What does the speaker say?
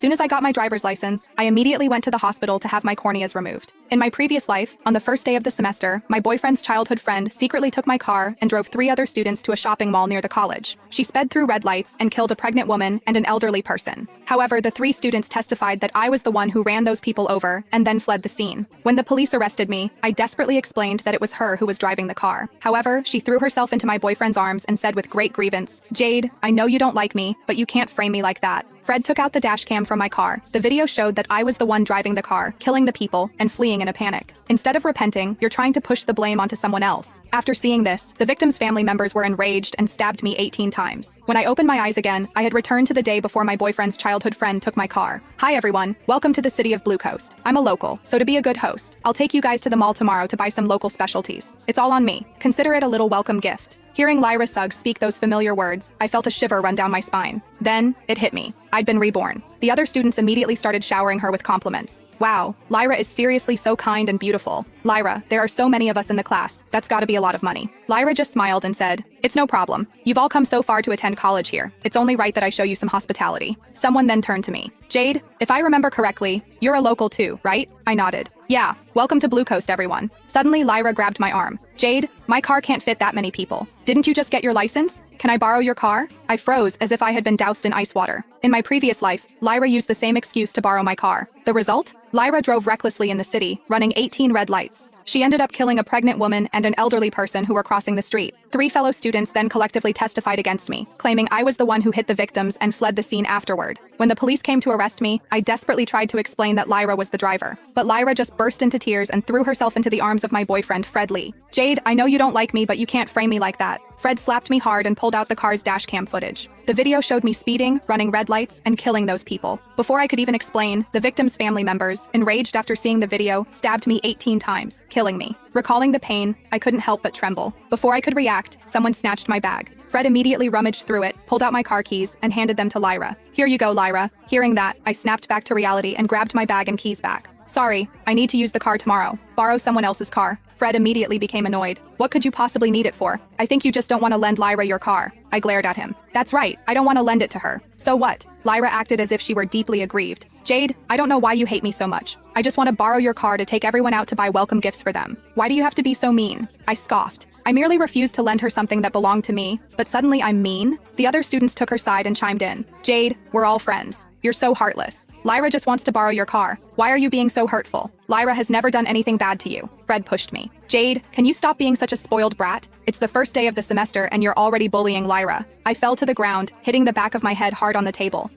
Soon as I got my driver's license, I immediately went to the hospital to have my corneas removed. In my previous life, on the first day of the semester, my boyfriend's childhood friend secretly took my car and drove 3 other students to a shopping mall near the college. She sped through red lights and killed a pregnant woman and an elderly person. However, the 3 students testified that I was the one who ran those people over and then fled the scene. When the police arrested me, I desperately explained that it was her who was driving the car. However, she threw herself into my boyfriend's arms and said with great grievance, "Jade, I know you don't like me, but you can't frame me like that." Fred took out the dash cam from my car. The video showed that I was the one driving the car, killing the people, and fleeing in a panic. Instead of repenting, you're trying to push the blame onto someone else. After seeing this, the victim's family members were enraged and stabbed me 18 times. When I opened my eyes again, I had returned to the day before my boyfriend's childhood friend took my car. Hi everyone, welcome to the city of Blue Coast. I'm a local, so to be a good host, I'll take you guys to the mall tomorrow to buy some local specialties. It's all on me. Consider it a little welcome gift. Hearing Lyra Suggs speak those familiar words, I felt a shiver run down my spine. Then, it hit me. I'd been reborn. The other students immediately started showering her with compliments. Wow, Lyra is seriously so kind and beautiful. Lyra, there are so many of us in the class. That's gotta be a lot of money. Lyra just smiled and said, "It's no problem. You've all come so far to attend college here. It's only right that I show you some hospitality." Someone then turned to me. "Jade, if I remember correctly, you're a local too, right?" I nodded. "Yeah, welcome to Blue Coast, everyone." Suddenly, Lyra grabbed my arm. "Jade, my car can't fit that many people. Didn't you just get your license? Can I borrow your car?" I froze as if I had been doused in ice water. In my previous life, Lyra used the same excuse to borrow my car. The result? Lyra drove recklessly in the city, running 18 red lights. She ended up killing a pregnant woman and an elderly person who were crossing the street. 3 fellow students then collectively testified against me, claiming I was the one who hit the victims and fled the scene afterward. When the police came to arrest me, I desperately tried to explain that Lyra was the driver. But Lyra just burst into tears and threw herself into the arms of my boyfriend, Fred Lee. "Jade, I know you don't like me, but you can't frame me like that." Fred slapped me hard and pulled out the car's dashcam footage. The video showed me speeding, running red lights, and killing those people. Before I could even explain, the victims' family members, enraged after seeing the video, stabbed me 18 times, killing me. Recalling the pain, I couldn't help but tremble. Before I could react, someone snatched my bag. Fred immediately rummaged through it, pulled out my car keys, and handed them to Lyra. "Here you go, Lyra." Hearing that, I snapped back to reality and grabbed my bag and keys back. "Sorry, I need to use the car tomorrow. Borrow someone else's car." Fred immediately became annoyed. "What could you possibly need it for? I think you just don't want to lend Lyra your car." I glared at him. "That's right, I don't want to lend it to her." "So what?" Lyra acted as if she were deeply aggrieved. "Jade, I don't know why you hate me so much. I just want to borrow your car to take everyone out to buy welcome gifts for them. Why do you have to be so mean?" I scoffed. I merely refused to lend her something that belonged to me, but suddenly I'm mean? The other students took her side and chimed in. "Jade, we're all friends. You're so heartless. Lyra just wants to borrow your car. Why are you being so hurtful? Lyra has never done anything bad to you." Fred pushed me. "Jade, can you stop being such a spoiled brat? It's the first day of the semester and you're already bullying Lyra." I fell to the ground, hitting the back of my head hard on the table.